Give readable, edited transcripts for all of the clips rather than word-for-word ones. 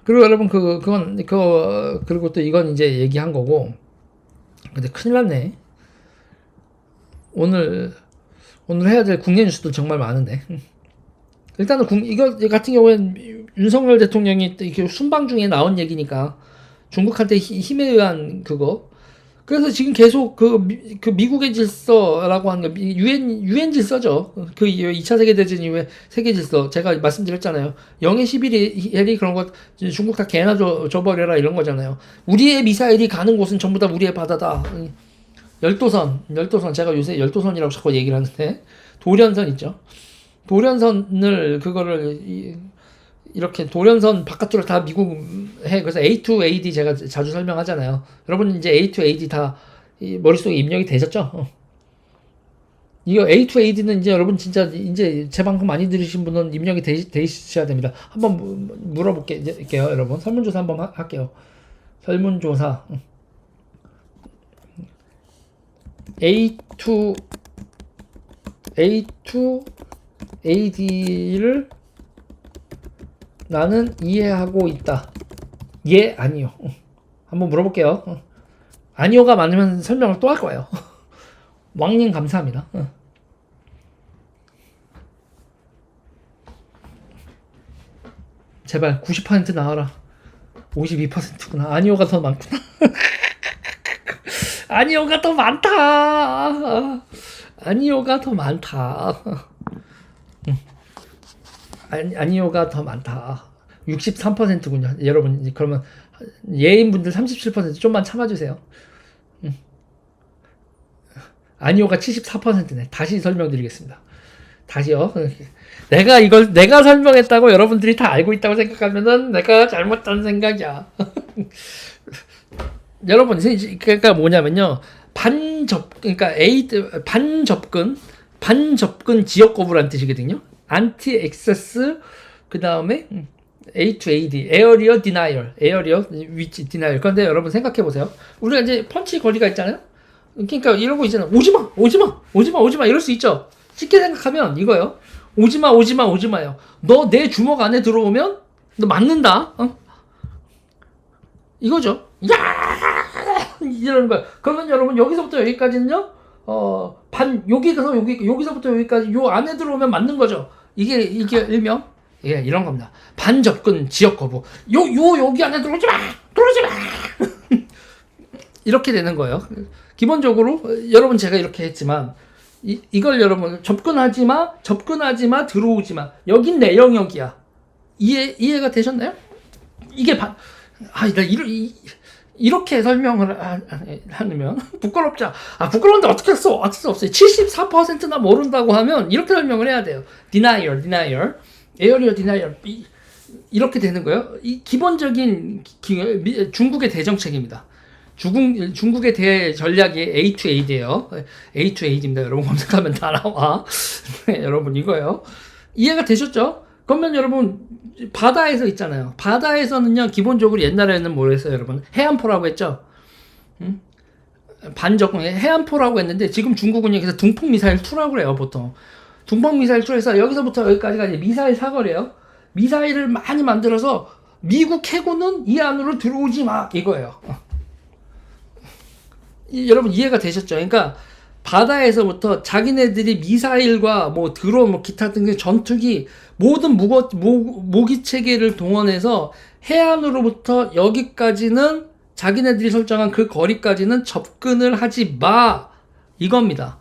그리고 여러분 그리고 또 이건 이제 얘기한 거고. 근데 큰일 났네. 오늘 해야 될 국내 뉴스도 정말 많은데. 일단은 이거 같은 경우엔 윤석열 대통령이 이렇게 순방 중에 나온 얘기니까 중국한테 힘에 의한 그거. 그래서 지금 계속 그 미국의 질서라고 하는 거, 유엔 질서죠. 그 2차 세계대전 이후에 세계 질서. 제가 말씀드렸잖아요. 0의 11이 그런 거 중국 다 개나 줘버려라 이런 거잖아요. 우리의 미사일이 가는 곳은 전부 다 우리의 바다다. 열도선. 제가 요새 열도선이라고 자꾸 얘기를 하는데, 도련선 있죠. 도련선을, 이렇게 도련선 바깥으로 다 미국 해. 그래서 A2AD 제가 자주 설명하잖아요. 여러분 이제 A2AD 다 머릿속에 입력이 되셨죠? 이거 A2AD는 이제 여러분 진짜 이제 제 방송 많이 들으신 분은 입력이 되셔야 됩니다. 한번 물어볼게요, 여러분. 설문조사 한번 할게요. 설문조사. A2AD를 나는 이해하고 있다. 예, 아니요. 한번 물어볼게요. 아니요가 많으면 설명을 또 할 거예요. 왕님 감사합니다. 제발 90% 나와라. 52%구나. 아니요가 더 많구나. 아니요가 더 많다. 아니요가 더 많다. 아니요가 더 많다. 63%군요. 여러분 그러면 예인분들 37% 좀만 참아주세요. 아니요가 74%네. 다시 설명드리겠습니다. 다시요. 내가 설명했다고 여러분들이 다 알고 있다고 생각하면은 내가 잘못한 생각이야. 여러분 그러니까 뭐냐면요. 그러니까 반접근 지역 거부라는 뜻이거든요. 안티 액세스 그 다음에 A2AD 에어리어 디나이얼 위치 디나이얼. 그런데 여러분 생각해 보세요. 우리가 이제 펀치 거리가 있잖아요. 그러니까 이런 거 있잖아요. 오지마 이럴 수 있죠. 쉽게 생각하면 이거요. 오지마요. 너 내 주먹 안에 들어오면 너 맞는다. 이거죠. 야 이러는 거야. 그러면 여러분 여기서부터 여기까지는요. 여기서부터 여기까지 요 안에 들어오면 맞는 거죠. 이게 일명 이런 겁니다. 반접근 지역 거부. 여기 안에 들어오지 마. 이렇게 되는 거예요. 기본적으로 여러분 제가 이렇게 했지만 이걸 여러분 접근하지 마 들어오지 마. 여긴 내 영역이야. 이해가 되셨나요? 이게 이렇게 설명을 하면 부끄럽죠. 부끄러운데 어떻게 했어? 어쩔 수 없어요. 74%나 모른다고 하면 이렇게 설명을 해야 돼요. denial, 에어리어 denial 이렇게 되는 거예요. 이 기본적인 중국의 대정책입니다. 중국의 대전략이 A2AD예요. A2AD입니다. 여러분 검색하면 다 나와. 네, 여러분 이거예요. 이해가 되셨죠? 그러면 여러분 바다에서 있잖아요. 바다에서는요 기본적으로 옛날에는 뭐랬어요, 여러분? 해안포라고 했죠. 반적공 해안포라고 했는데 지금 중국은 여기서 둥풍미사일 2라고 그래요, 보통. 둥풍미사일 2에서 여기서부터 여기까지가 이제 미사일 사거리예요. 미사일을 많이 만들어서 미국 해군은 이 안으로 들어오지 마 이거예요. 여러분 이해가 되셨죠? 그러니까 바다에서부터 자기네들이 미사일과 뭐 드론, 뭐 기타 등의 전투기 모든 모기 체계를 동원해서 해안으로부터 여기까지는 자기네들이 설정한 그 거리까지는 접근을 하지 마 이겁니다.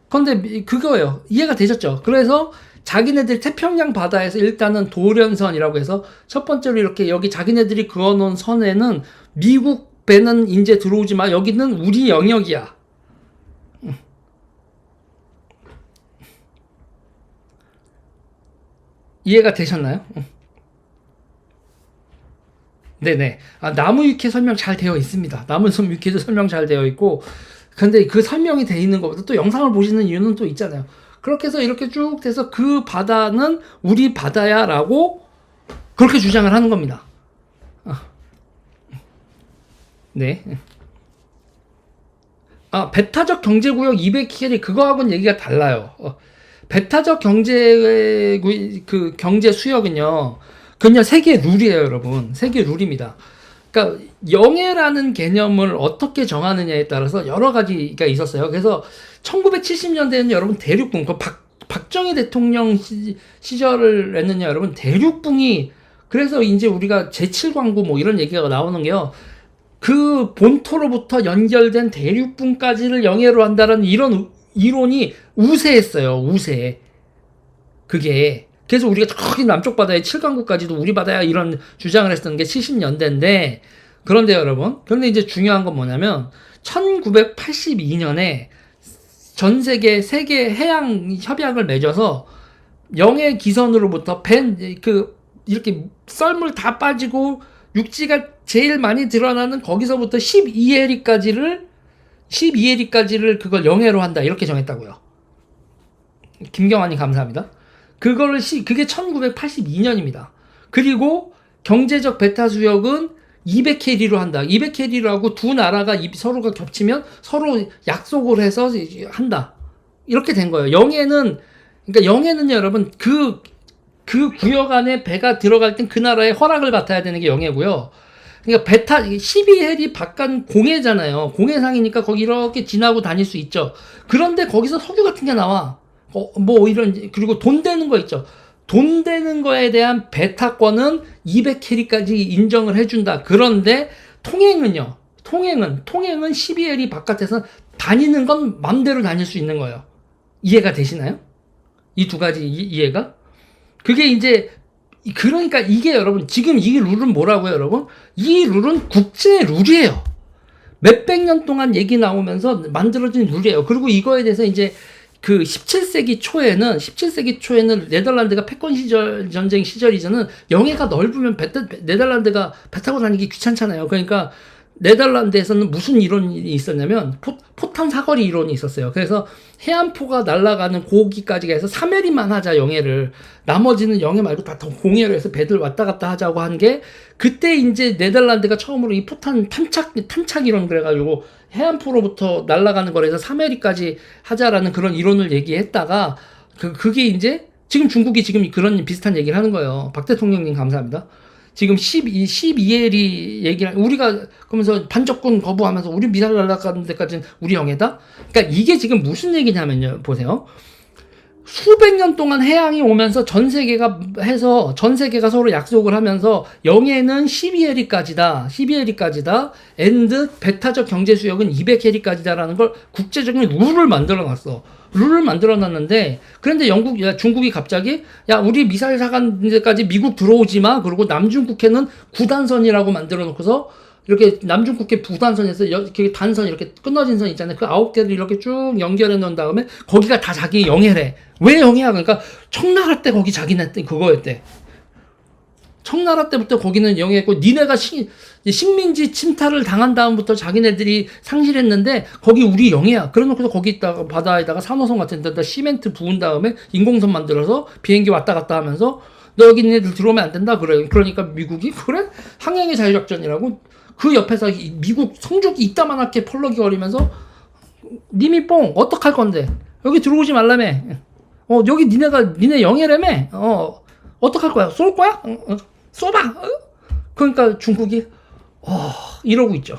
근데 그거예요. 이해가 되셨죠? 그래서 자기네들 태평양 바다에서 일단은 도련선이라고 해서 첫 번째로 이렇게 여기 자기네들이 그어놓은 선에는 미국 배는 이제 들어오지 마. 여기는 우리 영역이야. 이해가 되셨나요? 네네. 나무 위키 설명 잘 되어 있습니다. 나무 위키도 설명 잘 되어 있고, 근데 그 설명이 돼 있는 것보다 또 영상을 보시는 이유는 또 있잖아요. 그렇게 해서 이렇게 쭉 돼서 그 바다는 우리 바다야 라고 그렇게 주장을 하는 겁니다. 네. 배타적 경제구역 200km 그거하고는 얘기가 달라요. 배타적 경제 수역은요. 그냥 세계 룰이에요, 여러분. 세계 룰입니다. 그러니까 영예라는 개념을 어떻게 정하느냐에 따라서 여러 가지가 있었어요. 그래서 1970년대에는 여러분 대륙붕, 박정희 대통령 시절을 했느냐, 여러분 대륙붕이, 그래서 이제 우리가 제7광구 뭐 이런 얘기가 나오는 게요. 그 본토로부터 연결된 대륙붕까지를 영예로 한다는 이런 이론이 우세했어요. 우세. 그게. 그래서 우리가 저기 남쪽 바다에 7강국까지도 우리 바다야 이런 주장을 했던 게 70년대인데, 그런데 여러분, 그런데 이제 중요한 건 뭐냐면 1982년에 전 세계 해양 협약을 맺어서 영해 기선으로부터 이렇게 썰물 다 빠지고 육지가 제일 많이 드러나는 거기서부터 12해리까지를 그걸 영해로 한다, 이렇게 정했다고요. 김경환님 감사합니다. 그게 1982년입니다. 그리고 경제적 배타 수역은 200캐리로 한다. 200캐리로 하고 두 나라가 서로가 겹치면 서로 약속을 해서 한다. 이렇게 된 거예요. 그러니까 영해는 여러분 그 구역 안에 배가 들어갈 땐 그 나라의 허락을 받아야 되는 게 영해고요. 그러니까 12해리 바깥 공해잖아요. 공해상이니까 거기 이렇게 지나고 다닐 수 있죠. 그런데 거기서 석유 같은 게 나와. 그리고 돈 되는 거 있죠. 돈 되는 거에 대한 배타권은 200캐리까지 인정을 해준다. 그런데 통행은요. 통행은 12해리 바깥에서 다니는 건 맘대로 다닐 수 있는 거예요. 이해가 되시나요? 이 두 가지 이해가? 그게 이제, 그러니까 이게 여러분, 지금 이 룰은 뭐라고요, 여러분? 이 룰은 국제 룰이에요. 몇백 년 동안 얘기 나오면서 만들어진 룰이에요. 그리고 이거에 대해서 이제 그 17세기 초에는 네덜란드가 패권 전쟁 시절 이전은 영해가 넓으면 네덜란드가 배 타고 다니기 귀찮잖아요. 그러니까 네덜란드에서는 무슨 이론이 있었냐면 포탄 사거리 이론이 있었어요. 그래서 해안포가 날아가는 고기까지 해서 3해리만 하자, 영해를. 나머지는 영해 말고 다 공해로 해서 배들 왔다 갔다 하자고 한 게, 그때 이제 네덜란드가 처음으로 이 포탄 탄착 이론 그래가지고 해안포로부터 날아가는 거에서 3해리까지 하자라는 그런 이론을 얘기했다가, 그게 이제 지금 중국이 지금 그런 비슷한 얘기를 하는 거예요. 박 대통령님 감사합니다. 지금 12해리 얘기를, 우리가 그러면서 반접근 거부하면서 우리 미사일 날아가는 데까지는 우리 영해다? 그러니까 이게 지금 무슨 얘기냐면요, 보세요. 수백 년 동안 해양이 오면서 전 세계가 서로 약속을 하면서 영해는 12해리까지다. 엔드 배타적 경제 수역은 200해리까지다라는 걸 국제적인 룰을 만들어 놨는데, 그런데 중국이 갑자기, 야, 우리 미사일 사간 데까지 미국 들어오지 마. 그리고 남중국해는 9단선이라고 만들어 놓고서, 이렇게 남중국해 부단선에서 이렇게 단선, 이렇게 끊어진 선 있잖아요. 그 9개를 이렇게 쭉 연결해 놓은 다음에 거기가 다 자기 영해래. 왜 영해야? 그러니까 청나라 때 거기 자기네 때 그거였대. 청나라 때부터 거기는 영해했고, 니네가 식민지 침탈을 당한 다음부터 자기네들이 상실했는데 거기 우리 영해야. 그래놓고서 거기 있다가 바다에다가 산호선 같은 데다 시멘트 부은 다음에 인공선 만들어서 비행기 왔다 갔다 하면서 너 여기 니네들 들어오면 안 된다 그래. 그러니까 미국이 그래? 항해의 자유작전이라고. 그 옆에서 미국 성죽이 이따만하게 펄럭이 거리면서, 님이 뽕 어떡할 건데 여기 들어오지 말라며. 여기 니네 영해라며. 어떡할 거야? 쏠 거야? 쏘봐. 그러니까 중국이 이러고 있죠.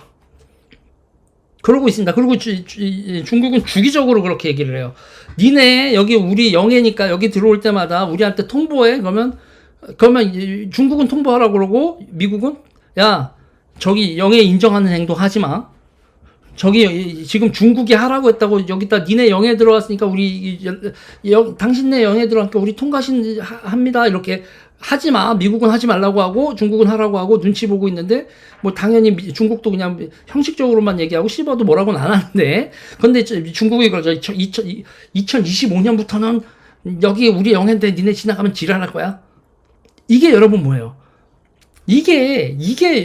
그러고 있습니다. 그리고 중국은 주기적으로 그렇게 얘기를 해요. 니네 여기 우리 영해니까 여기 들어올 때마다 우리한테 통보해. 그러면 중국은 통보하라고 그러고, 미국은 야, 저기 영해 인정하는 행동 하지 마. 저기 지금 중국이 하라고 했다고 여기다 니네 영해 들어왔으니까 당신네 영해 들어왔으니까 우리 통과신 합니다. 이렇게 하지 마. 미국은 하지 말라고 하고 중국은 하라고 하고 눈치 보고 있는데, 뭐 당연히 중국도 그냥 형식적으로만 얘기하고 씹어도 뭐라고는 안 하는데, 근데 중국이 그러죠. 2025년부터는 여기 우리 영해인데 니네 지나가면 지랄할 거야. 이게 여러분 뭐예요? 이게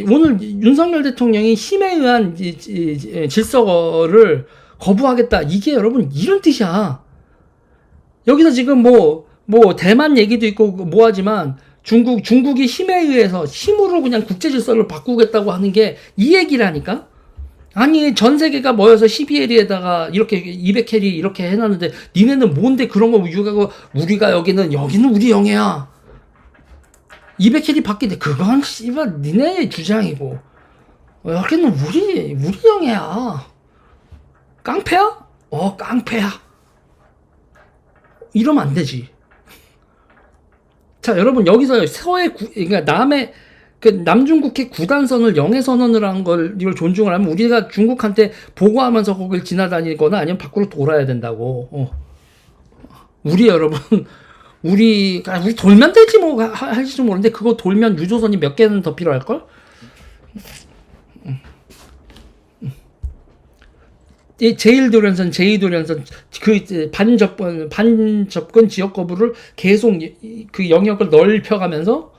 오늘 윤석열 대통령이 힘에 의한 질서를 거부하겠다. 이게 여러분 이런 뜻이야. 여기서 지금 뭐 대만 얘기도 있고 뭐 하지만 중국이 힘에 의해서 힘으로 그냥 국제 질서를 바꾸겠다고 하는 게 이 얘기라니까. 아니 전 세계가 모여서 12해리에다가 이렇게 200캐리 이렇게 해놨는데 니네는 뭔데 그런 거 유가고, 우리가 여기는 우리 영해야. 200캐리 받게 돼. 그건 씨발 니네 주장이고. 여기는 우리 영예야. 깡패야? 깡패야. 이러면 안 되지. 자, 여러분 여기서 그러니까 그 남중국해 구단선을 영해 선언을 한 걸 이걸 존중을 하면 우리가 중국한테 보고하면서 거길 지나다니거나 아니면 밖으로 돌아야 된다고. 우리 여러분 우리 돌면 되지 뭐 할지 모르는데 그거 돌면 유조선이 몇 개는 더 필요할 걸? 제1도련선, 제2도련선 그 반접근 지역 거부를 계속 그 영역을 넓혀가면서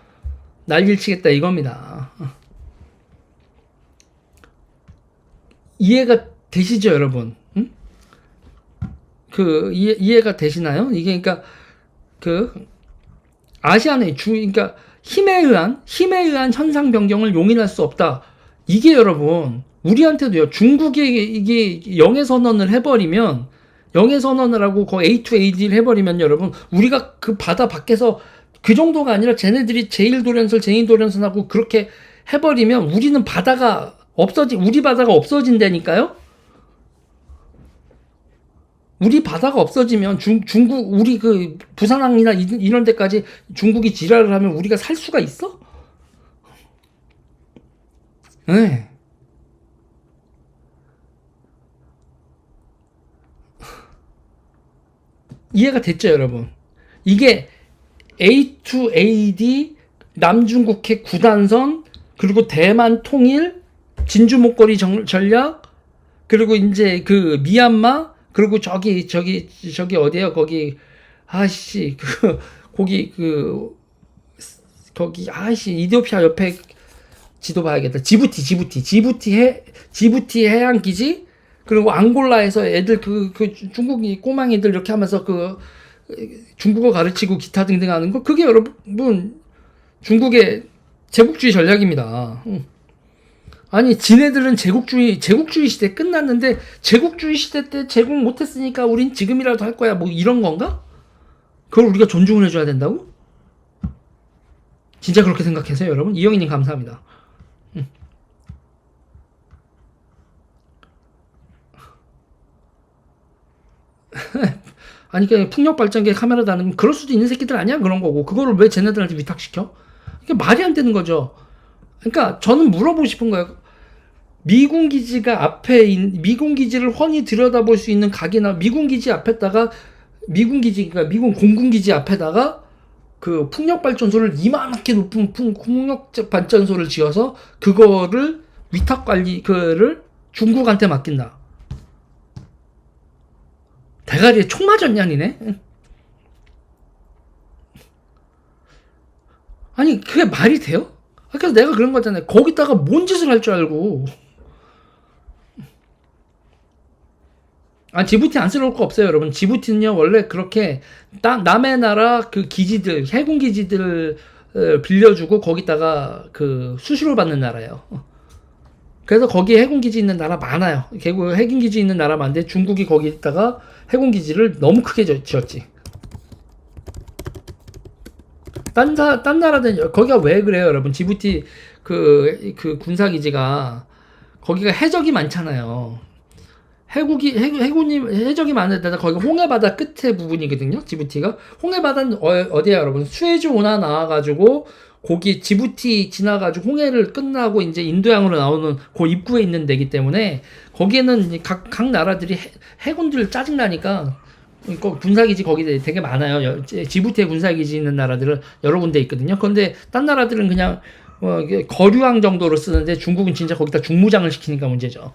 난리를 치겠다 이겁니다. 이해가 되시죠, 여러분? 응? 이해가 되시나요? 이게 그러니까 그 아시아의 그러니까 힘에 의한 현상 변경을 용인할 수 없다. 이게 여러분 우리한테도요. 중국이 이게 영해 선언을 해버리면 영해 선언을 하고 그 A2AD를 해버리면 여러분 우리가 그 바다 밖에서 그 정도가 아니라 쟤네들이 제1도련선, 제2도련선하고 그렇게 해버리면 우리 바다가 없어진다니까요? 우리 바다가 없어지면 중국, 우리 그 부산항이나 이런 데까지 중국이 지랄을 하면 우리가 살 수가 있어? 네. 이해가 됐죠, 여러분? 이게 A2AD, 남중국해 구단선, 그리고 대만 통일, 진주 목걸이 전략, 그리고 이제 그 미얀마, 그리고 저기 어디에요? 거기 이디오피아 옆에 지도 봐야겠다. 지부티 해양 기지, 그리고 앙골라에서 애들 중국이 꼬망이들 이렇게 하면서 중국어 가르치고 기타 등등 하는 거, 그게 여러분 중국의 제국주의 전략입니다. 아니 지네들은 제국주의 시대 끝났는데 제국주의 시대 때 제국 못했으니까 우린 지금이라도 할 거야 뭐 이런 건가? 그걸 우리가 존중을 해줘야 된다고? 진짜 그렇게 생각하세요 여러분? 이영희님 감사합니다. 아니 그냥 풍력발전기에 카메라 다는 그럴 수도 있는 새끼들 아니야? 그런 거고 그거를 왜 쟤네들한테 위탁시켜? 이게 말이 안 되는 거죠. 그러니까 저는 물어보고 싶은 거예요. 미군 기지가 미군 기지를 훤히 들여다볼 수 있는 각이나 미군 기지 앞에다가 그러니까 미군 공군 기지 앞에다가 그 풍력 발전소를 이만하게 높은 풍력 발전소를 지어서 그거를 위탁 관리 그를 중국한테 맡긴다. 대가리에 총 맞았냐니네. 아니 그게 말이 돼요? 그래서 내가 그런 거잖아요. 거기다가 뭔 짓을 할 줄 알고. 지부티 안쓰러울 거 없어요, 여러분. 지부티는요, 원래 그렇게 남의 나라 그 기지들, 해군 기지들 빌려주고 거기다가 그 수수료 받는 나라예요. 그래서 거기에 해군 기지 있는 나라 많아요. 결국 해군 기지 있는 나라 많은데 중국이 거기다가 해군 기지를 너무 크게 지었지. 딴 나라들 거기가 왜 그래요, 여러분? 지부티 그 군사 기지가 거기가 해적이 많잖아요. 해적이 많은 데다 거기 홍해바다 끝에 부분이거든요. 지부티가 홍해바다는 어디야, 여러분? 수에즈 운하 나와가지고 거기 지부티 지나가지고 홍해를 끝나고 이제 인도양으로 나오는 그 입구에 있는 데기 때문에 거기에는 각 나라들이 해군들 짜증나니까 군사기지 거기 되게 많아요. 지부티에 군사기지 있는 나라들은 여러 군데 있거든요. 그런데 딴 나라들은 그냥 거류항 정도로 쓰는데 중국은 진짜 거기다 중무장을 시키니까 문제죠.